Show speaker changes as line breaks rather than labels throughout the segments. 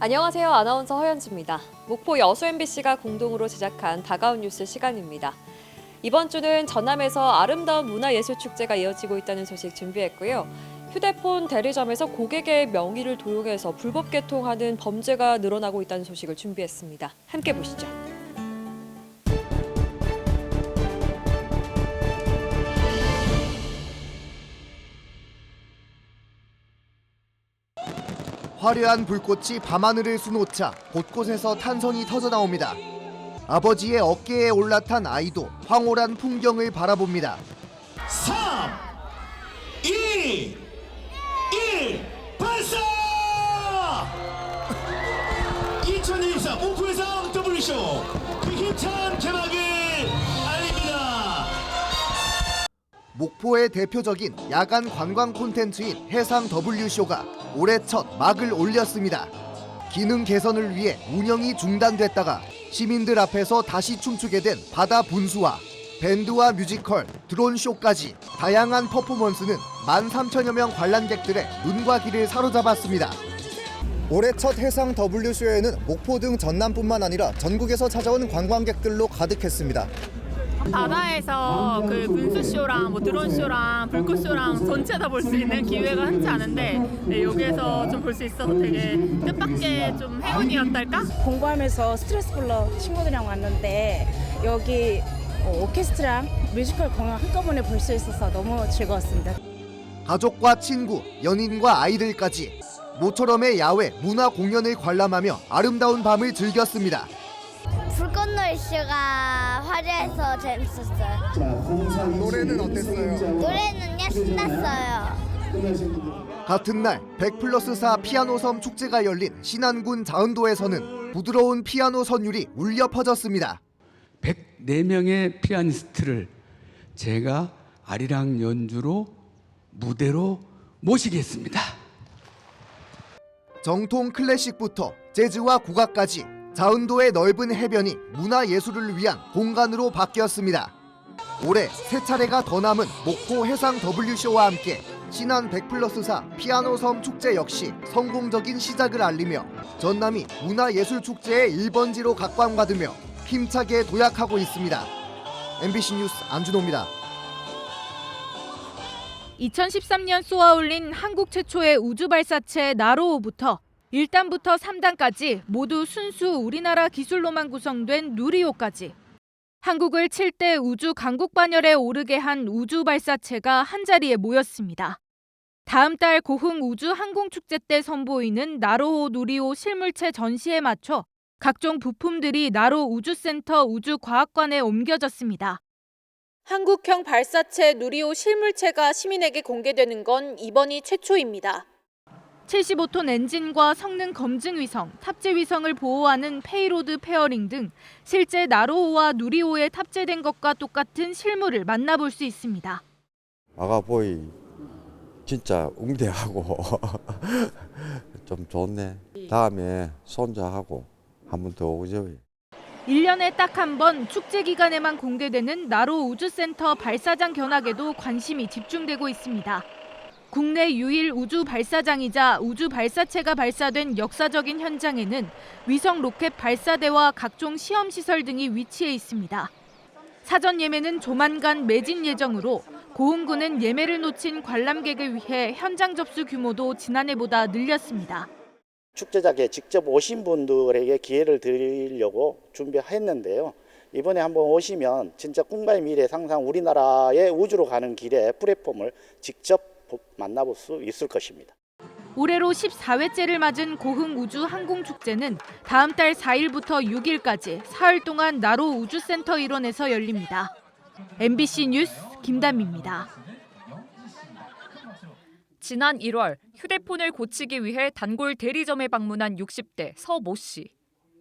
안녕하세요. 아나운서 허연주입니다. 목포 여수 MBC가 공동으로 제작한 다가온 뉴스 시간입니다. 이번 주는 전남에서 아름다운 문화예술축제가 이어지고 있다는 소식 준비했고요. 휴대폰 대리점에서 고객의 명의를 도용해서 불법 개통하는 범죄가 늘어나고 있다는 소식을 준비했습니다. 함께 보시죠.
화려한 불꽃이 밤하늘을 수놓자 곳곳에서 탄성이 터져나옵니다. 아버지의 어깨에 올라탄 아이도 황홀한 풍경을 바라봅니다.
3, 2, 1, 발사! 2024 목포해상 W쇼 그 힘찬 개막을 알립니다.
목포의 대표적인 야간 관광 콘텐츠인 해상 W쇼가 올해 첫 막을 올렸습니다. 기능 개선을 위해 운영이 중단됐다가 시민들 앞에서 다시 춤추게 된 바다 분수와 밴드와 뮤지컬, 드론쇼까지 다양한 퍼포먼스는 13,000여 명 관람객들의 눈과 귀를 사로잡았습니다. 올해 첫 해상 W쇼에는 목포 등 전남뿐만 아니라 전국에서 찾아온 관광객들로 가득했습니다.
바다에서 그 분수쇼랑 드론쇼랑 불꽃쇼랑 전체 다 볼 수 있는 기회가 흔치 않은데 여기에서 좀 볼 수 있어서 되게 뜻밖의 좀 행운이었달까?
공부하면서 스트레스 풀러 친구들이랑 왔는데 여기 오케스트라 뮤지컬 공연 한꺼번에 볼 수 있어서 너무 즐거웠습니다. 가족과
친구, 연인과 아이들까지 모처럼의 야외 문화 공연을 관람하며 아름다운 밤을 즐겼습니다.
불꽃놀이쇼가 화려해서 재밌었어요.
노래는 어땠어요?
노래는요, 신났어요.
같은 날 100+4 피아노 섬 축제가 열린 신안군 자은도에서는 부드러운 피아노 선율이 울려 퍼졌습니다.
104명의 피아니스트를 제가 아리랑 연주로 무대로 모시겠습니다.
정통 클래식부터 재즈와 국악까지 자은도의 넓은 해변이 문화예술을 위한 공간으로 바뀌었습니다. 올해 세 차례가 더 남은 목포 해상 W쇼와 함께 신안 100+4 피아노 섬 축제 역시 성공적인 시작을 알리며 전남이 문화예술축제의 1번지로 각광받으며 힘차게 도약하고 있습니다. MBC 뉴스 안준호입니다.
2013년 쏘아올린 한국 최초의 우주발사체 나로호부터 1단부터 3단까지 모두 순수 우리나라 기술로만 구성된 누리호까지 한국을 7대 우주 강국 반열에 오르게 한 우주발사체가 한자리에 모였습니다. 다음 달 고흥 우주항공축제 때 선보이는 나로호 누리호 실물체 전시에 맞춰 각종 부품들이 나로 우주센터 우주과학관에 옮겨졌습니다. 한국형 발사체 누리호 실물체가 시민에게 공개되는 건 이번이 최초입니다. 75톤 엔진과 성능 검증 위성, 탑재 위성을 보호하는 페이로드 페어링 등 실제 나로호와 누리호에 탑재된 것과 똑같은 실물을 만나볼 수 있습니다.
아가보이 진짜 웅대하고 좀 좋네. 다음에 손자하고 한 번 더 오죠.
1년에 딱 한 번 축제 기간에만 공개되는 나로 우주센터 발사장 견학에도 관심이 집중되고 있습니다. 국내 유일 우주 발사장이자 우주 발사체가 발사된 역사적인 현장에는 위성 로켓 발사대와 각종 시험 시설 등이 위치해 있습니다. 사전 예매는 조만간 매진 예정으로 고흥군은 예매를 놓친 관람객을 위해 현장 접수 규모도 지난해보다 늘렸습니다.
축제장에 직접 오신 분들에게 기회를 드리려고 준비했는데요. 이번에 한번 오시면 진짜 꿈과의 미래 상상 우리나라의 우주로 가는 길에 플랫폼을 직접 만나볼 수 있을 것입니다.
올해로 14회째를 맞은 고흥 우주항공축제는 다음 달 4일부터 6일까지 사흘 동안 나로 우주센터 일원에서 열립니다. MBC 뉴스 김담입니다.
지난 1월 휴대폰을 고치기 위해 단골 대리점에 방문한 60대 서 모 씨.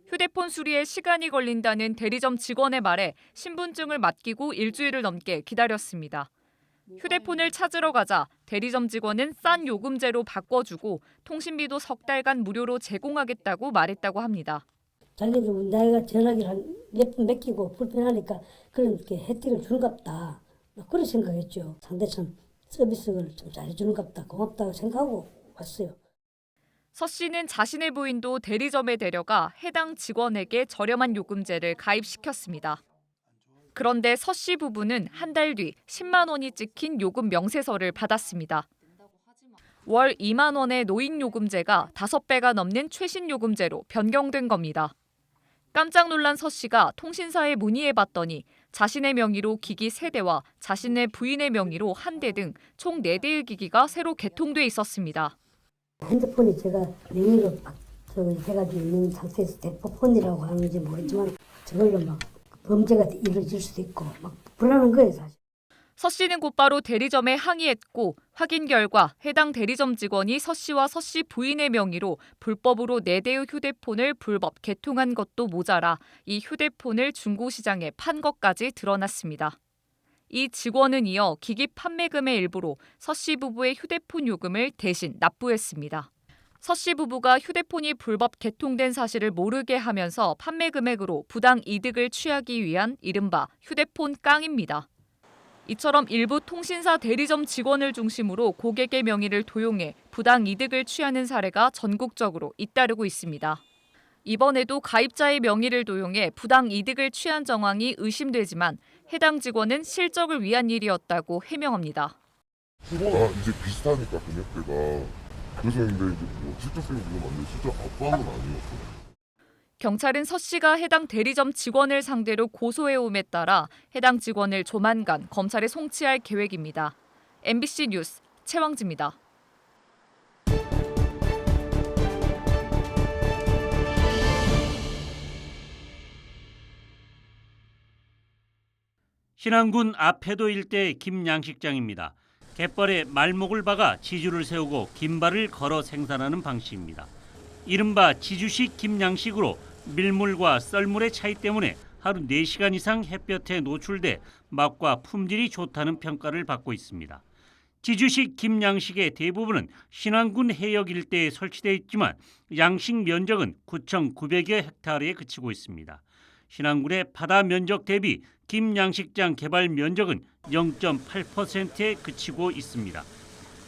휴대폰 수리에 시간이 걸린다는 대리점 직원의 말에 신분증을 맡기고 일주일을 넘게 기다렸습니다. 휴대폰을 찾으러 가자 대리점 직원은 싼 요금제로 바꿔주고 통신비도 석 달간 무료로 제공하겠다고 말했다고 합니다.
자기도 내가 전화기를 한 몇 분 맡기고 불편하니까 그렇게 혜택을 주는갑다. 그런 생각했죠. 상대 참 서비스를 좀 잘해주는갑다. 고맙다고 생각하고 왔어요.
서 씨는 자신의 부인도 대리점에 데려가 해당 직원에게 저렴한 요금제를 가입시켰습니다. 그런데 서 씨 부부는 한 달 뒤 10만 원이 찍힌 요금 명세서를 받았습니다. 월 2만 원의 노인요금제가 5배가 넘는 최신요금제로 변경된 겁니다. 깜짝 놀란 서 씨가 통신사에 문의해봤더니 자신의 명의로 기기 3대와 자신의 부인의 명의로 1대 등 총 4대의 기기가 새로 개통돼 있었습니다.
핸드폰이 제가 명의로 해가지고 있는 상태에서 대포폰이라고 하는지 모르지만 저걸로 막 범죄가 이루어질 수도 있고 막 불안한 거예요, 사실.
서 씨는 곧바로 대리점에 항의했고 확인 결과 해당 대리점 직원이 서 씨와 서 씨 부인의 명의로 불법으로 4대의 휴대폰을 불법 개통한 것도 모자라 이 휴대폰을 중고시장에 판 것까지 드러났습니다. 이 직원은 이어 기기 판매금의 일부로 서 씨 부부의 휴대폰 요금을 대신 납부했습니다. 서 씨 부부가 휴대폰이 불법 개통된 사실을 모르게 하면서 판매 금액으로 부당 이득을 취하기 위한 이른바 휴대폰 깡입니다. 이처럼 일부 통신사 대리점 직원을 중심으로 고객의 명의를 도용해 부당 이득을 취하는 사례가 전국적으로 잇따르고 있습니다. 이번에도 가입자의 명의를 도용해 부당 이득을 취한 정황이 의심되지만 해당 직원은 실적을 위한 일이었다고 해명합니다.
그거나 이제 비슷하니까 금액대가 그래서 근데 이제 뭐 실적적인 부분 맞는데 실적 압박은 아니었어요.
경찰은 서 씨가 해당 대리점 직원을 상대로 고소해옴에 따라 해당 직원을 조만간 검찰에 송치할 계획입니다. MBC 뉴스 최왕지입니다.
신안군 아패도 일대 김양식장입니다. 갯벌에 말목을 박아 지주를 세우고 김발을 걸어 생산하는 방식입니다. 이른바 지주식 김양식으로 밀물과 썰물의 차이 때문에 하루 4시간 이상 햇볕에 노출돼 맛과 품질이 좋다는 평가를 받고 있습니다. 지주식 김양식의 대부분은 신안군 해역 일대에 설치되어 있지만 양식 면적은 9,900여 헥타르에 그치고 있습니다. 신안군의 바다 면적 대비 김양식장 개발 면적은 0.8%에 그치고 있습니다.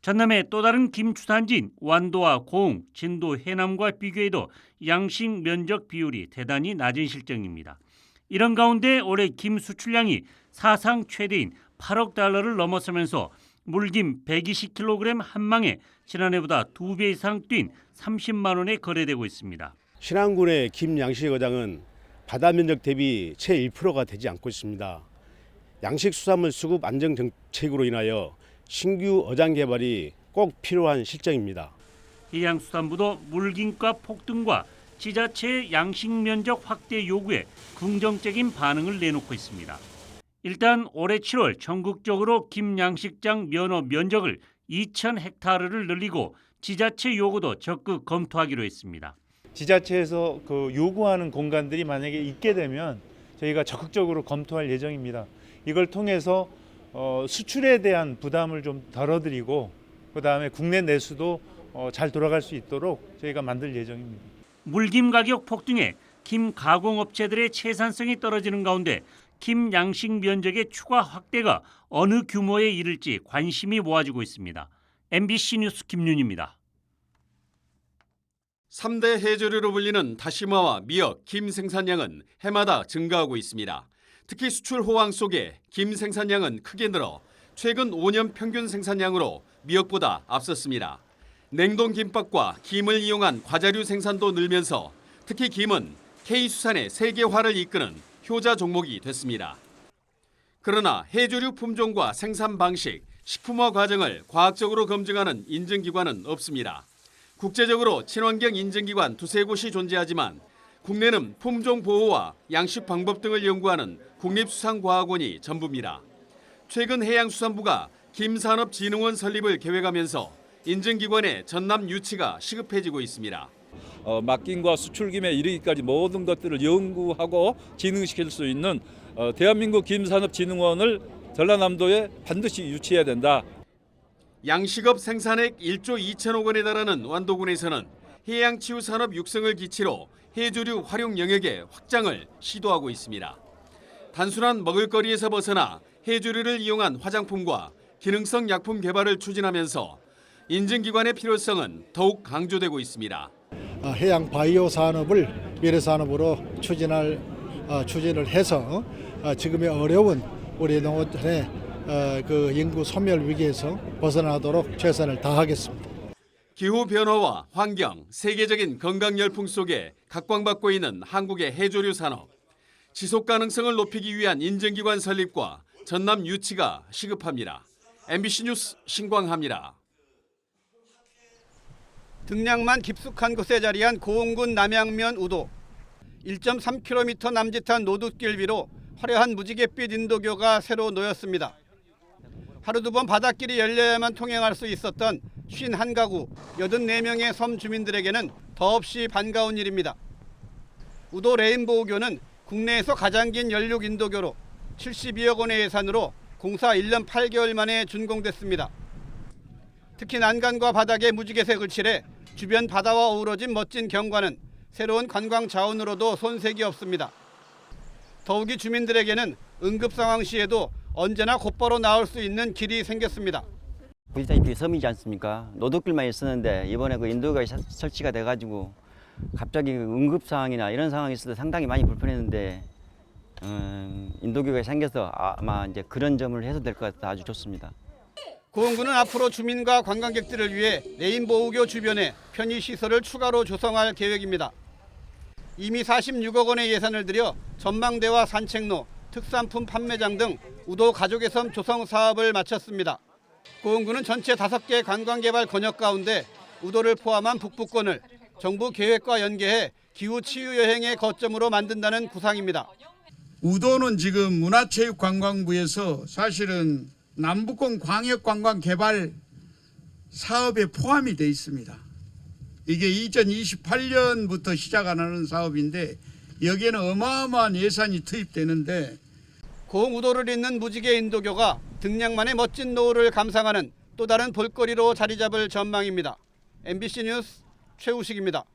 전남의 또 다른 김주산지인 완도와 고흥, 진도, 해남과 비교해도 양식 면적 비율이 대단히 낮은 실정입니다. 이런 가운데 올해 김 수출량이 사상 최대인 8억 달러를 넘어서면서 물김 120kg 한 망에 지난해보다 2배 이상 뛴 30만 원에 거래되고 있습니다.
신안군의 김 양식 어장은 바다 면적 대비 채 1%가 되지 않고 있습니다. 양식 수산물 수급 안정 정책으로 인하여 신규 어장 개발이 꼭 필요한 실정입니다.
해양수산부도 물김가 폭등과 지자체의 양식 면적 확대 요구에 긍정적인 반응을 내놓고 있습니다. 일단 올해 7월 전국적으로 김양식장 면허 면적을 2,000헥타르를 늘리고 지자체 요구도 적극 검토하기로 했습니다.
지자체에서 요구하는 공간들이 만약에 있게 되면 저희가 적극적으로 검토할 예정입니다. 이걸 통해서 수출에 대한 부담을 좀 덜어드리고 그다음에 국내 내수도 잘 돌아갈 수 있도록 저희가 만들 예정입니다.
물김 가격 폭등에 김 가공업체들의 채산성이 떨어지는 가운데 김 양식 면적의 추가 확대가 어느 규모에 이를지 관심이 모아지고 있습니다. MBC 뉴스 김윤입니다.
3대 해조류로 불리는 다시마와 미역, 김 생산량은 해마다 증가하고 있습니다. 특히 수출 호황 속에 김 생산량은 크게 늘어 최근 5년 평균 생산량으로 미역보다 앞섰습니다. 냉동 김밥과 김을 이용한 과자류 생산도 늘면서 특히 김은 K수산의 세계화를 이끄는 효자 종목이 됐습니다. 그러나 해조류 품종과 생산 방식, 식품화 과정을 과학적으로 검증하는 인증기관은 없습니다. 국제적으로 친환경 인증기관 2-3곳이 존재하지만 국내는 품종 보호와 양식 방법 등을 연구하는 국립수산과학원이 전부입니다. 최근 해양수산부가 김산업진흥원 설립을 계획하면서 인증기관의 전남 유치가 시급해지고 있습니다.
막김과 수출김에 이르기까지 모든 것들을 연구하고 진흥시킬 수 있는 대한민국 김산업진흥원을 전라남도에 반드시 유치해야 된다.
양식업 생산액 1조 2천억 원에 달하는 완도군에서는 해양치유산업 육성을 기치로 해조류 활용 영역의 확장을 시도하고 있습니다. 단순한 먹을거리에서 벗어나 해조류를 이용한 화장품과 기능성 약품 개발을 추진하면서 인증기관의 필요성은 더욱 강조되고 있습니다.
해양 바이오 산업을 미래 산업으로 추진을 해서 지금의 어려운 우리 농어촌의 그 인구 소멸 위기에서 벗어나도록 최선을 다하겠습니다.
기후 변화와 환경, 세계적인 건강 열풍 속에 각광받고 있는 한국의 해조류 산업. 지속 가능성을 높이기 위한 인증기관 설립과 전남 유치가 시급합니다. MBC 뉴스 신광하입니다.
등량만 깊숙한 곳에 자리한 고흥군 남양면 우도. 1.3km 남짓한 노둣길 위로 화려한 무지갯빛 인도교가 새로 놓였습니다. 하루 두 번 바닷길이 열려야만 통행할 수 있었던 51가구 84명의 섬 주민들에게는 더없이 반가운 일입니다. 우도 레인보우교는 국내에서 가장 긴 연륙 인도교로 72억 원의 예산으로 공사 1년 8개월 만에 준공됐습니다. 특히 난간과 바닥에 무지개색을 칠해 주변 바다와 어우러진 멋진 경관은 새로운 관광 자원으로도 손색이 없습니다. 더욱이 주민들에게는 응급 상황 시에도 언제나 곧바로 나올 수 있는 길이 생겼습니다.
보시다시피 섬이지 않습니까? 노둣길만 있었는데 이번에 그 인도교가 설치가 돼가지고 갑자기 응급 상황이나 이런 상황이 있을 때 상당히 많이 불편했는데 인도교가 생겨서 아마 이제 그런 점을 해소될 것 같아 아주 좋습니다.
고흥군은 앞으로 주민과 관광객들을 위해 레인보우교 주변에 편의시설을 추가로 조성할 계획입니다. 이미 46억 원의 예산을 들여 전망대와 산책로, 특산품 판매장 등 우도 가족의 섬 조성 사업을 마쳤습니다. 고흥군은 전체 5개 관광개발 권역 가운데 우도를 포함한 북부권을 정부 계획과 연계해 기후치유여행의 거점으로 만든다는 구상입니다.
우도는 지금 문화체육관광부에서 사실은 남북권 광역관광개발 사업에 포함이 돼 있습니다. 이게 2028년부터 시작하는 사업인데 여기에는 어마어마한 예산이 투입되는데
고흥 우도를 잇는 무지개 인도교가 등량만의 멋진 노을을 감상하는 또 다른 볼거리로 자리 잡을 전망입니다. MBC 뉴스 최우식입니다.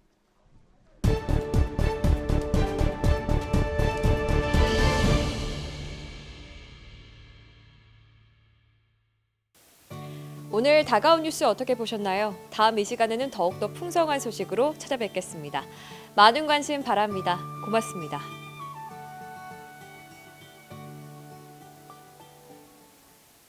오늘 다가온 뉴스 어떻게 보셨나요? 다음 이 시간에는 더욱더 풍성한 소식으로 찾아뵙겠습니다. 많은 관심 바랍니다. 고맙습니다.